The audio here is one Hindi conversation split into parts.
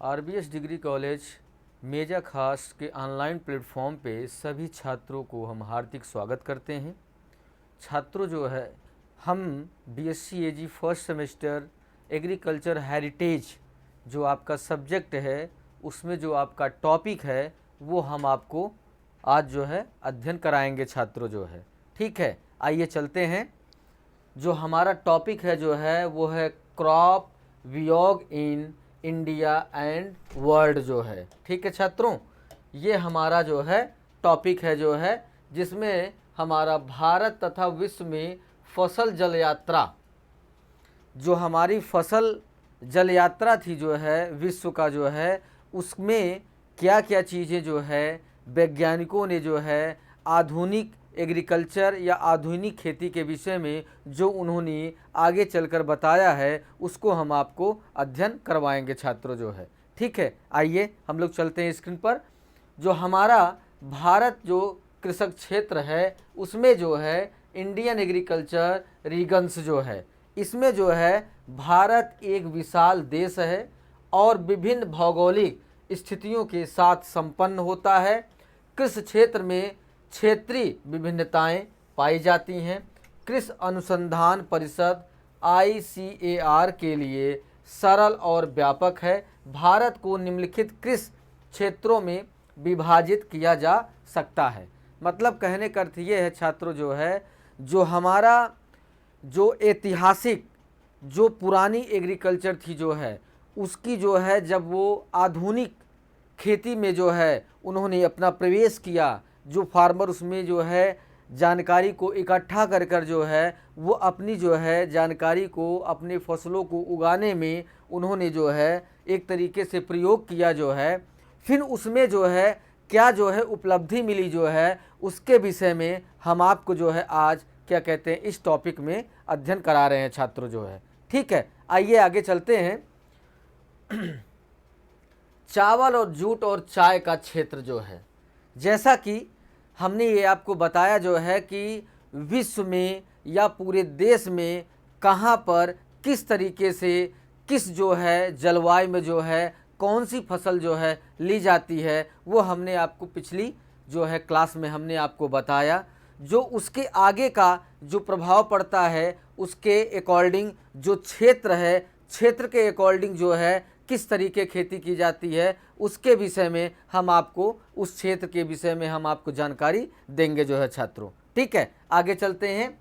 आरबीएस डिग्री कॉलेज मेजा खास के ऑनलाइन प्लेटफॉर्म पे सभी छात्रों को हम हार्दिक स्वागत करते हैं। छात्रों जो है हम बीएससी एजी फर्स्ट सेमेस्टर एग्रीकल्चर हेरिटेज जो आपका सब्जेक्ट है उसमें जो आपका टॉपिक है वो हम आपको आज जो है अध्ययन कराएंगे छात्रों जो है। ठीक है, आइए चलते हैं। जो हमारा टॉपिक है जो है वो है क्रॉप वियोग इन इंडिया एंड वर्ल्ड जो है। ठीक है छात्रों, ये हमारा जो है टॉपिक है जो है जिसमें हमारा भारत तथा विश्व में फसल जल यात्रा, जो हमारी फसल जल यात्रा थी जो है विश्व का जो है उसमें क्या क्या चीज़ें जो है वैज्ञानिकों ने जो है आधुनिक एग्रीकल्चर या आधुनिक खेती के विषय में जो उन्होंने आगे चलकर बताया है उसको हम आपको अध्ययन करवाएंगे छात्रों जो है। ठीक है, आइए हम लोग चलते हैं स्क्रीन पर। जो हमारा भारत जो कृषक क्षेत्र है उसमें जो है इंडियन एग्रीकल्चर रीजन्स जो है, इसमें जो है भारत एक विशाल देश है और विभिन्न भौगोलिक स्थितियों के साथ संपन्न होता है। कृषि क्षेत्र में क्षेत्रीय विभिन्नताएं पाई जाती हैं। कृषि अनुसंधान परिषद ICAR के लिए सरल और व्यापक है। भारत को निम्नलिखित कृषि क्षेत्रों में विभाजित किया जा सकता है। मतलब कहने का अर्थ ये है छात्रों जो है जो हमारा जो ऐतिहासिक जो पुरानी एग्रीकल्चर थी जो है उसकी जो है जब वो आधुनिक खेती में जो है उन्होंने अपना प्रवेश किया, जो फार्मर उसमें जो है जानकारी को इकट्ठा कर कर जो है वो अपनी जो है जानकारी को अपने फसलों को उगाने में उन्होंने जो है एक तरीके से प्रयोग किया जो है, फिर उसमें जो है क्या जो है उपलब्धि मिली जो है उसके विषय में हम आपको जो है आज क्या कहते हैं इस टॉपिक में अध्ययन करा रहे हैं छात्रों जो है। ठीक है, आइए आगे चलते हैं। चावल और जूट और चाय का क्षेत्र जो है, जैसा कि हमने ये आपको बताया जो है कि विश्व में या पूरे देश में कहाँ पर किस तरीके से किस जो है जलवायु में जो है कौन सी फसल जो है ली जाती है वो हमने आपको पिछली जो है क्लास में हमने आपको बताया। जो उसके आगे का जो प्रभाव पड़ता है उसके अकॉर्डिंग जो क्षेत्र है, क्षेत्र के अकॉर्डिंग जो है किस तरीके खेती की जाती है उसके विषय में हम आपको उस क्षेत्र के विषय में हम आपको जानकारी देंगे जो है छात्रों। ठीक है, आगे चलते हैं।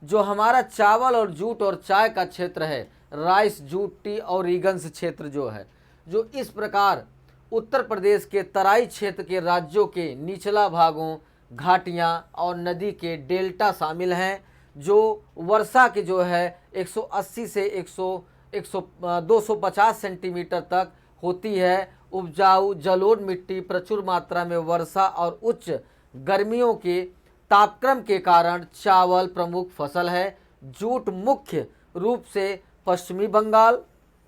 जो हमारा चावल और जूट और चाय का क्षेत्र है, राइस जूट टी और रीगन्स क्षेत्र जो है, जो इस प्रकार उत्तर प्रदेश के तराई क्षेत्र के राज्यों के निचला भागों, घाटियाँ और नदी के डेल्टा शामिल हैं, जो वर्षा के जो है 180 से 250 सेंटीमीटर तक होती है। उपजाऊ जलोढ़ मिट्टी प्रचुर मात्रा में वर्षा और उच्च गर्मियों के तापक्रम के कारण चावल प्रमुख फसल है। जूट मुख्य रूप से पश्चिमी बंगाल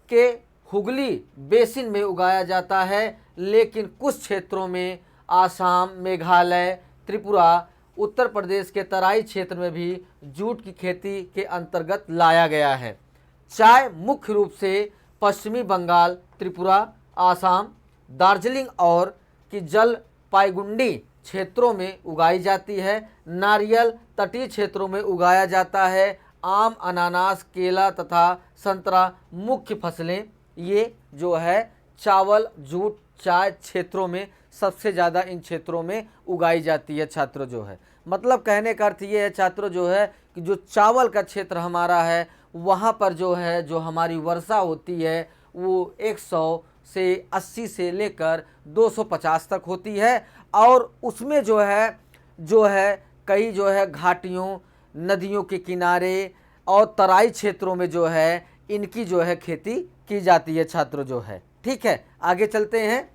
के हुगली बेसिन में उगाया जाता है, लेकिन कुछ क्षेत्रों में आसाम, मेघालय, त्रिपुरा, उत्तर प्रदेश के तराई क्षेत्र में भी जूट की खेती के अंतर्गत लाया गया है। चाय मुख्य रूप से पश्चिमी बंगाल, त्रिपुरा, आसाम, दार्जिलिंग और की जलपाईगुड़ी क्षेत्रों में उगाई जाती है। नारियल तटीय क्षेत्रों में उगाया जाता है। आम, अनानास, केला तथा संतरा मुख्य फसलें ये जो है चावल, जूट, चाय क्षेत्रों में सबसे ज़्यादा इन क्षेत्रों में उगाई जाती है छात्रों जो है। मतलब कहने का अर्थ ये है छात्रों जो है कि जो चावल का क्षेत्र हमारा है वहाँ पर जो है जो हमारी वर्षा होती है वो 100 से 80 से लेकर 250 तक होती है और उसमें जो है कई जो है घाटियों, नदियों के किनारे और तराई क्षेत्रों में जो है इनकी जो है खेती की जाती है छात्रों जो है। ठीक है, आगे चलते हैं।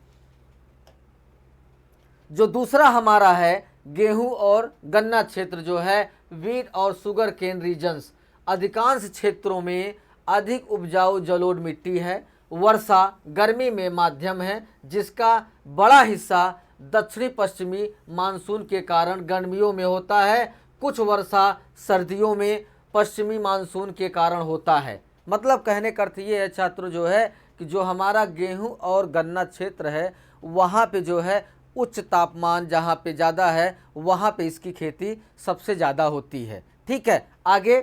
जो दूसरा हमारा है गेहूं और गन्ना क्षेत्र जो है, वीट और शुगर केन रीजन्स, अधिकांश क्षेत्रों में अधिक उपजाऊ जलोढ़ मिट्टी है। वर्षा गर्मी में माध्यम है, जिसका बड़ा हिस्सा दक्षिणी पश्चिमी मानसून के कारण गर्मियों में होता है। कुछ वर्षा सर्दियों में पश्चिमी मानसून के कारण होता है। मतलब कहने का अर्थ ये है छात्रों जो है कि कि जो हमारा गेहूं और गन्ना क्षेत्र है वहाँ पे जो है उच्च तापमान जहाँ पे ज़्यादा है वहाँ पे इसकी खेती सबसे ज़्यादा होती है। ठीक है, आगे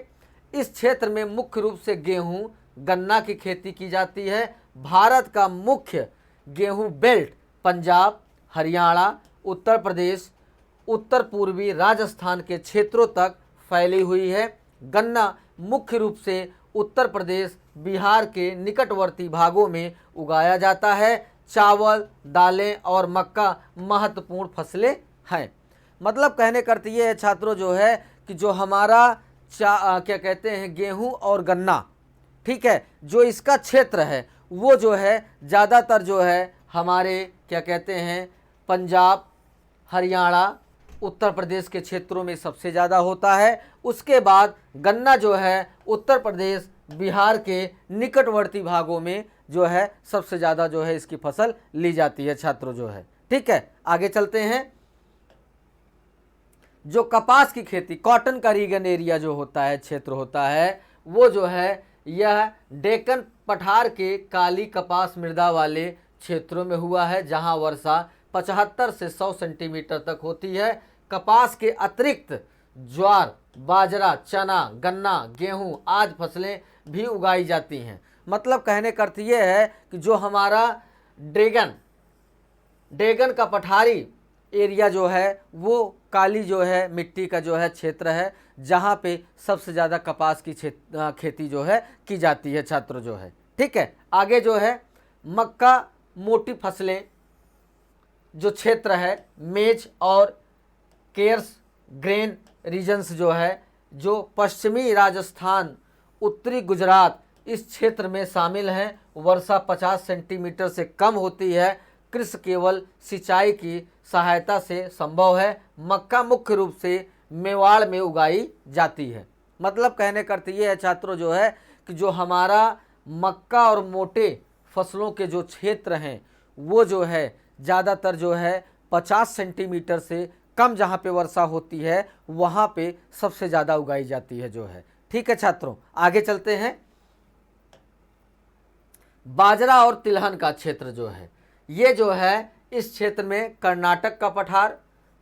इस क्षेत्र में मुख्य रूप से गेहूं गन्ना की खेती की जाती है। भारत का मुख्य गेहूं बेल्ट पंजाब, हरियाणा, उत्तर प्रदेश, उत्तर पूर्वी राजस्थान के क्षेत्रों तक फैली हुई है। गन्ना मुख्य रूप से उत्तर प्रदेश, बिहार के निकटवर्ती भागों में उगाया जाता है। चावल, दालें और मक्का महत्वपूर्ण फसलें हैं। मतलब कहने का अर्थ ये है छात्रों जो है कि जो हमारा क्या कहते हैं गेहूं और गन्ना, ठीक है, जो इसका क्षेत्र है वो जो है ज़्यादातर जो है हमारे क्या कहते हैं पंजाब, हरियाणा, उत्तर प्रदेश के क्षेत्रों में सबसे ज़्यादा होता है। उसके बाद गन्ना जो है उत्तर प्रदेश, बिहार के निकटवर्ती भागों में जो है सबसे ज़्यादा जो है इसकी फसल ली जाती है छात्रों जो है। ठीक है, आगे चलते हैं। जो कपास की खेती, कॉटन का रीगन एरिया जो होता है, क्षेत्र होता है, वो जो है यह डेक्कन पठार के काली कपास मृदा वाले क्षेत्रों में हुआ है, जहां वर्षा 75 से 100 सेंटीमीटर तक होती है। कपास के अतिरिक्त ज्वार, बाजरा, चना, गन्ना, गेहूं आदि फसलें भी उगाई जाती हैं। मतलब कहने का अर्थ ये है कि जो हमारा ड्रैगन का पठारी एरिया जो है वो काली जो है मिट्टी का जो है क्षेत्र है, जहाँ पे सबसे ज़्यादा कपास की खेती जो है की जाती है छात्रों जो है। ठीक है, आगे जो है मक्का, मोटी फसलें जो क्षेत्र है मेज और केयर्स ग्रेन रीजन्स जो है, जो पश्चिमी राजस्थान, उत्तरी गुजरात इस क्षेत्र में शामिल हैं। वर्षा 50 सेंटीमीटर से कम होती है। कृषि केवल सिंचाई की सहायता से संभव है। मक्का मुख्य रूप से मेवाड़ में उगाई जाती है। मतलब कहने का अर्थ ये है छात्रों जो है कि जो हमारा मक्का और मोटे फसलों के जो क्षेत्र हैं वो जो है ज़्यादातर जो है 50 सेंटीमीटर से कम जहाँ पे वर्षा होती है वहाँ पे सबसे ज़्यादा उगाई जाती है जो है। ठीक है छात्रों, आगे चलते हैं। बाजरा और तिलहन का क्षेत्र जो है ये जो है इस क्षेत्र में कर्नाटक का पठार,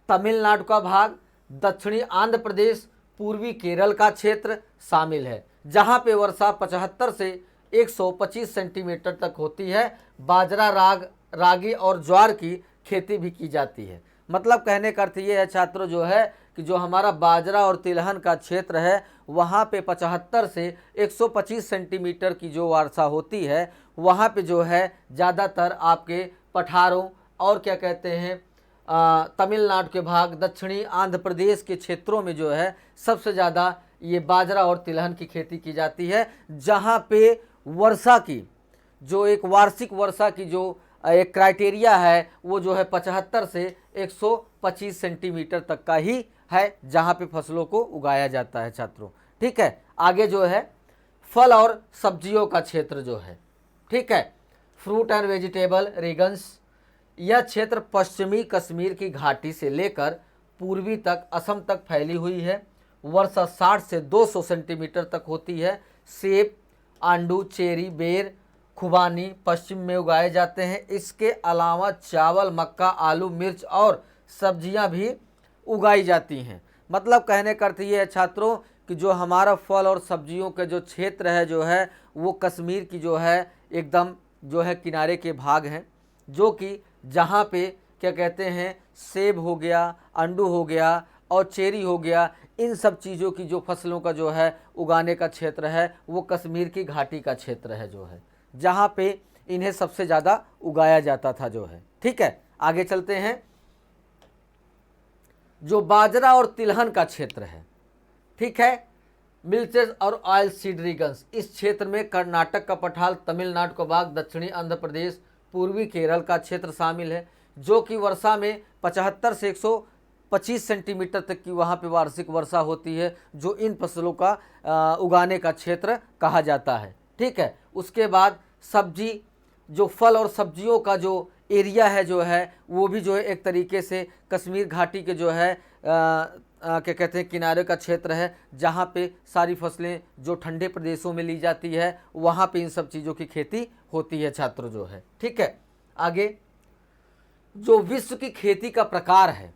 तमिलनाडु का भाग, दक्षिणी आंध्र प्रदेश, पूर्वी केरल का क्षेत्र शामिल है, जहां पे वर्षा 75 से 125 सेंटीमीटर तक होती है। बाजरा, रागी और ज्वार की खेती भी की जाती है। मतलब कहने का अर्थ ये है छात्रों जो है कि जो हमारा बाजरा और तिलहन का क्षेत्र है वहाँ पे 75 से 125 सेंटीमीटर की जो वर्षा होती है वहाँ पे जो है ज़्यादातर आपके पठारों और क्या कहते हैं तमिलनाडु के भाग, दक्षिणी आंध्र प्रदेश के क्षेत्रों में जो है सबसे ज़्यादा ये बाजरा और तिलहन की खेती की जाती है, जहाँ पे वर्षा की जो एक वार्षिक वर्षा की जो एक क्राइटेरिया है वो जो है 75 से 125 सेंटीमीटर तक का ही है, जहाँ पे फसलों को उगाया जाता है छात्रों। ठीक है, आगे जो है फल और सब्जियों का क्षेत्र जो है, ठीक है, फ्रूट एंड वेजिटेबल रीजन्स, यह क्षेत्र पश्चिमी कश्मीर की घाटी से लेकर पूर्वी तक असम तक फैली हुई है। वर्षा 60 से 200 सेंटीमीटर तक होती है। सेब, आंडू, चेरी, बेर, खुबानी पश्चिम में उगाए जाते हैं। इसके अलावा चावल, मक्का, आलू, मिर्च और सब्जियां भी उगाई जाती हैं। मतलब कहने का अर्थ ये है छात्रों कि जो हमारा फल और सब्जियों के जो क्षेत्र है जो है वो कश्मीर की जो है एकदम जो है किनारे के भाग हैं, जो कि जहाँ पे क्या कहते हैं सेब हो गया, आंडू हो गया और चेरी हो गया, इन सब चीज़ों की जो फसलों का जो है उगाने का क्षेत्र है वो कश्मीर की घाटी का क्षेत्र है जो है, जहाँ पे इन्हें सबसे ज़्यादा उगाया जाता था जो है। ठीक है, आगे चलते हैं। जो बाजरा और तिलहन का क्षेत्र है, ठीक है, मिल्चेस और ऑयल सीड रीजन्स, इस क्षेत्र में कर्नाटक का पठार, तमिलनाडु का भाग, दक्षिणी आंध्र प्रदेश, पूर्वी केरल का क्षेत्र शामिल है, जो कि वर्षा में 75 से 125 सेंटीमीटर तक की वहाँ पे वार्षिक वर्षा होती है, जो इन फसलों का उगाने का क्षेत्र कहा जाता है। ठीक है, उसके बाद सब्जी, जो फल और सब्जियों का जो एरिया है जो है वो भी जो है एक तरीके से कश्मीर घाटी के जो है क्या कहते हैं किनारे का क्षेत्र है, जहाँ पे सारी फसलें जो ठंडे प्रदेशों में ली जाती है वहाँ पे इन सब चीज़ों की खेती होती है छात्र जो है। ठीक है, आगे जो विश्व की खेती का प्रकार है,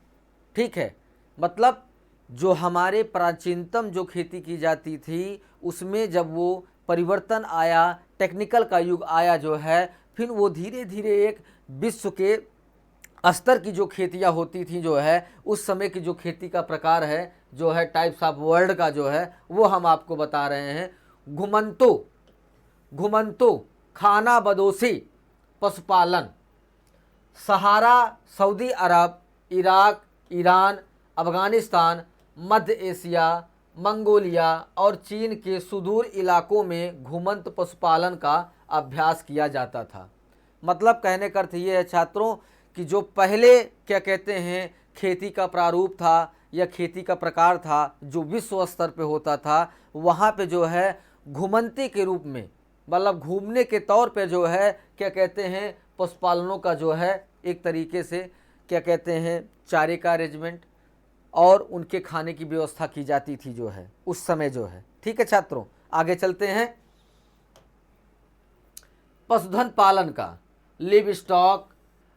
ठीक है, मतलब जो हमारे प्राचीनतम जो खेती की जाती थी उसमें जब वो परिवर्तन आया, टेक्निकल का युग आया जो है, फिर वो धीरे धीरे एक विश्व के स्तर की जो खेतियाँ होती थी जो है, उस समय की जो खेती का प्रकार है जो है, टाइप्स ऑफ वर्ल्ड का जो है वो हम आपको बता रहे हैं। घुमंतु, खाना बदोशी पशुपालन, सहारा, सऊदी अरब, इराक, ईरान, अफ़गानिस्तान, मध्य एशिया, मंगोलिया और चीन के सुदूर इलाकों में घुमंत पशुपालन का अभ्यास किया जाता था। मतलब कहने का अर्थ ये है छात्रों कि जो पहले क्या कहते हैं खेती का प्रारूप था या खेती का प्रकार था जो विश्व स्तर पे होता था, वहाँ पे जो है घुमंती के रूप में, मतलब घूमने के तौर पे जो है क्या कहते हैं पशुपालनों का जो है एक तरीके से क्या कहते हैं चारे का अरेंजमेंट और उनके खाने की व्यवस्था की जाती थी जो है उस समय जो है। ठीक है छात्रों, आगे चलते हैं। पशुधन पालन का लिव स्टॉक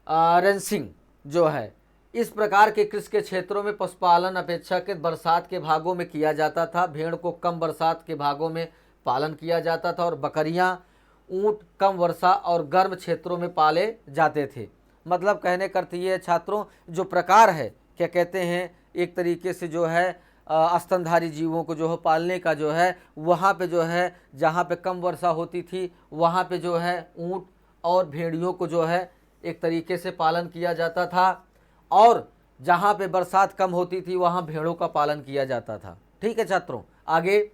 रेंसिंग जो है, इस प्रकार के कृषि के क्षेत्रों में पशुपालन अपेक्षाकृत बरसात के भागों में किया जाता था। भेड़ को कम बरसात के भागों में पालन किया जाता था और बकरियां, ऊंट कम वर्षा और गर्म क्षेत्रों में पाले जाते थे। मतलब कहने का अर्थ ये है छात्रों, जो प्रकार है क्या कहते हैं एक तरीके से जो है स्तनधारी जीवों को जो है पालने का जो है, वहाँ पे जो है जहाँ पे कम वर्षा होती थी वहाँ पे जो है ऊंट और भेड़ियों को जो है एक तरीके से पालन किया जाता था, और जहाँ पे बरसात कम होती थी वहाँ भेड़ों का पालन किया जाता था। ठीक है छात्रों, आगे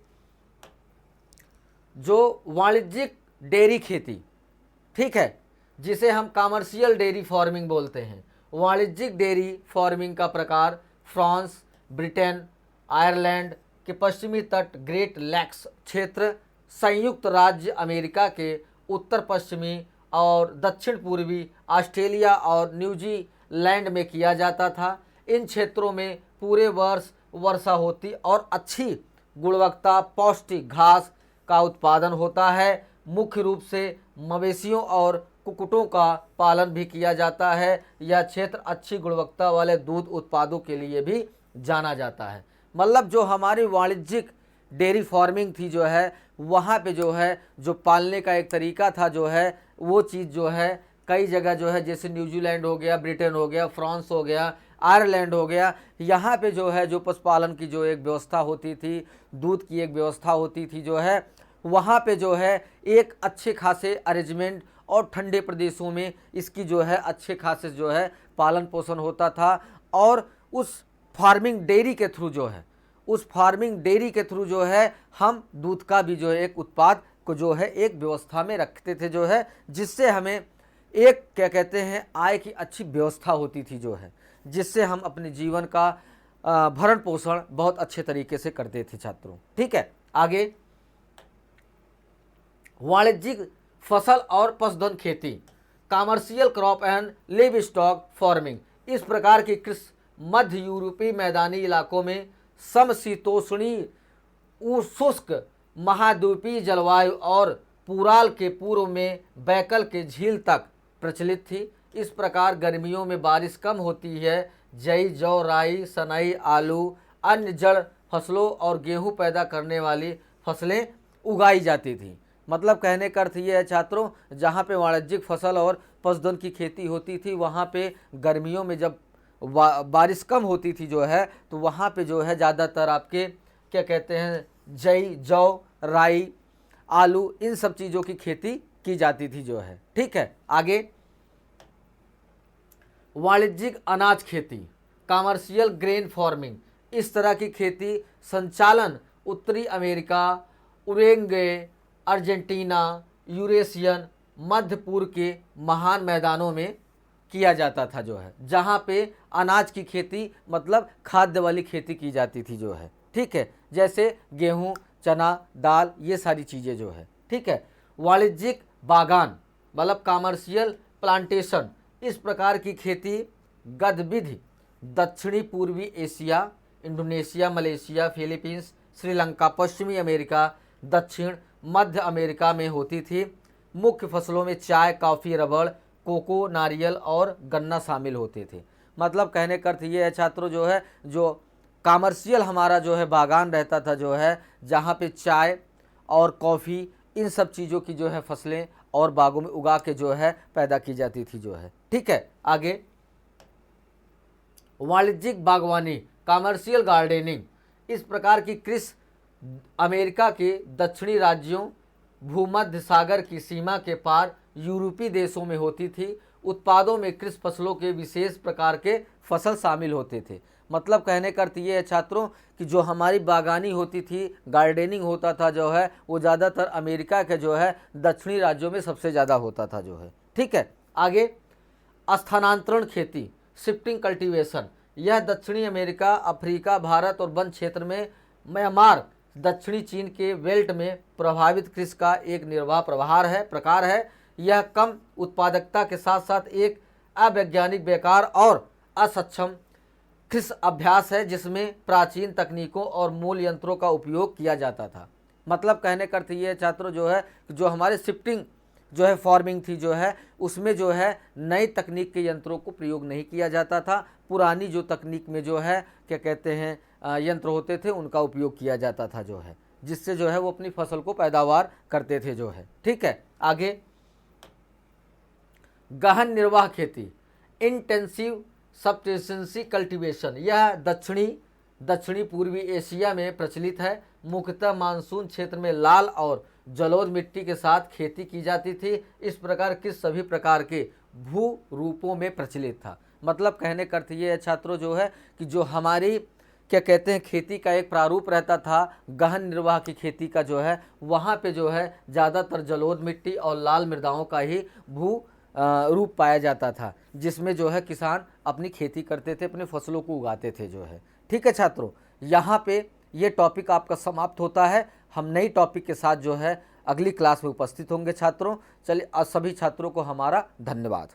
जो वाणिज्यिक डेयरी खेती, ठीक है, जिसे हम कमर्शियल डेयरी फार्मिंग बोलते हैं। वाणिज्यिक डेयरी फार्मिंग का प्रकार फ्रांस, ब्रिटेन, आयरलैंड के पश्चिमी तट, ग्रेट लैक्स क्षेत्र, संयुक्त राज्य अमेरिका के उत्तर पश्चिमी और दक्षिण पूर्वी ऑस्ट्रेलिया और न्यूजीलैंड में किया जाता था। इन क्षेत्रों में पूरे वर्ष वर्षा होती और अच्छी गुणवत्ता पौष्टिक घास का उत्पादन होता है। मुख्य रूप से मवेशियों और कुक्कुटों का पालन भी किया जाता है। यह क्षेत्र अच्छी गुणवत्ता वाले दूध उत्पादों के लिए भी जाना जाता है। मतलब जो हमारी वाणिज्यिक डेयरी फार्मिंग थी जो है, वहाँ पे जो है जो पालने का एक तरीका था जो है, वो चीज़ जो है कई जगह जो है जैसे न्यूजीलैंड हो गया, ब्रिटेन हो गया, फ्रांस हो गया, आयरलैंड हो गया, यहाँ पे जो है जो पशुपालन की जो एक व्यवस्था होती थी, दूध की एक व्यवस्था होती थी जो है, वहाँ पे जो है एक अच्छे खासे अरेंजमेंट और ठंडे प्रदेशों में इसकी जो है अच्छे खासे जो है पालन पोषण होता था। और उस फार्मिंग डेयरी के थ्रू जो है, उस फार्मिंग डेयरी के थ्रू जो है हम दूध का भी जो है एक उत्पाद को जो है एक व्यवस्था में रखते थे जो है, जिससे हमें एक क्या कहते हैं आय की अच्छी व्यवस्था होती थी जो है, जिससे हम अपने जीवन का भरण पोषण बहुत अच्छे तरीके से करते थे छात्रों। ठीक है, आगे वाणिज्यिक फसल और पशुधन खेती, commercial crop and live stock farming. इस प्रकार की कृषि मध्य यूरोपीय मैदानी इलाकों में समशीतोष्णीय शुष्क महाद्वीपीय जलवायु और पूराल के पूर्व में बैकल के झील तक प्रचलित थी। इस प्रकार गर्मियों में बारिश कम होती है। जई, जौ, राई, सनई, आलू, अन्य जड़ फसलों और गेहूं पैदा करने वाली फसलें उगाई जाती थी। मतलब कहने का अर्थ ये है छात्रों, जहाँ पे वाणिज्यिक फसल और पशुधन की खेती होती थी वहाँ पे गर्मियों में जब बारिश कम होती थी जो है, तो वहाँ पे जो है ज़्यादातर आपके क्या कहते हैं जई, जौ, राई, आलू, इन सब चीज़ों की खेती की जाती थी जो है। ठीक है, आगे वाणिज्यिक अनाज खेती, कमर्शियल ग्रेन फार्मिंग। इस तरह की खेती संचालन उत्तरी अमेरिका, उरुग्वे, अर्जेंटीना, यूरेशियन, मध्य पूर्व के महान मैदानों में किया जाता था जो है, जहाँ पे अनाज की खेती मतलब खाद्य वाली खेती की जाती थी जो है। ठीक है, जैसे गेहूँ, चना, दाल, ये सारी चीज़ें जो है। ठीक है, वाणिज्यिक बागान मतलब कमर्शियल प्लांटेशन, इस प्रकार की खेती गतिविधि दक्षिणी पूर्वी Asia, Indonesia, Malaysia, Philippines, Sri Lanka, पश्चिमी अमेरिका, दक्षिण मध्य अमेरिका में होती थी। मुख्य फसलों में चाय, कॉफ़ी, रबड़, कोको, नारियल और गन्ना शामिल होते थे। मतलब कहने का अर्थ ये है छात्रों जो है, जो कमर्शियल हमारा जो है बागान रहता था जो है, जहाँ पे चाय और कॉफ़ी इन सब चीज़ों की जो है फसलें और बागों में उगा के जो है पैदा की जाती थी जो है। ठीक है, आगे वाणिज्यिक बागवानी, कमर्शियल गार्डनिंग। इस प्रकार की कृषि अमेरिका के दक्षिणी राज्यों, भूमध्य सागर की सीमा के पार यूरोपीय देशों में होती थी। उत्पादों में कृषि फसलों के विशेष प्रकार के फसल शामिल होते थे। मतलब कहने का अर्थ ये है छात्रों कि जो हमारी बागानी होती थी, गार्डनिंग होता था जो है, वो ज़्यादातर अमेरिका के जो है दक्षिणी राज्यों में सबसे ज़्यादा होता था जो है। ठीक है, आगे स्थानांतरण खेती, शिफ्टिंग कल्टीवेशन। यह दक्षिणी अमेरिका, अफ्रीका, भारत और वन क्षेत्र में म्यांमार, दक्षिणी चीन के बेल्ट में प्रभावित कृषि का एक निर्वाह प्रकार है। यह कम उत्पादकता के साथ साथ एक अवैज्ञानिक, बेकार और असक्षम कृषि अभ्यास है, जिसमें प्राचीन तकनीकों और मूल यंत्रों का उपयोग किया जाता था। मतलब कहने का अर्थ ये है छात्रों जो है, जो हमारे शिफ्टिंग जो है फार्मिंग थी जो है, उसमें जो है नई तकनीक के यंत्रों को प्रयोग नहीं किया जाता था। पुरानी जो तकनीक में जो है क्या कहते हैं यंत्र होते थे, उनका उपयोग किया जाता था जो है, जिससे जो है वो अपनी फसल को पैदावार करते थे जो है। ठीक है, आगे गहन निर्वाह खेती, इंटेंसिव सब्सिस्टेंसी कल्टीवेशन। यह दक्षिणी पूर्वी एशिया में प्रचलित है। मुख्यतः मानसून क्षेत्र में लाल और जलोढ़ मिट्टी के साथ खेती की जाती थी। इस प्रकार के सभी प्रकार के भू रूपों में प्रचलित था। मतलब कहने का अर्थ ये है छात्रों जो है कि जो हमारी क्या कहते हैं खेती का एक प्रारूप रहता था गहन निर्वाह की खेती का जो है, वहाँ पे जो है ज़्यादातर जलोढ़ मिट्टी और लाल मृदाओं का ही भू रूप पाया जाता था, जिसमें जो है किसान अपनी खेती करते थे, अपने फसलों को उगाते थे जो है। ठीक है छात्रों, यहाँ पे ये टॉपिक आपका समाप्त होता है। हम नई टॉपिक के साथ जो है अगली क्लास में उपस्थित होंगे छात्रों। चलिए सभी छात्रों को हमारा धन्यवाद।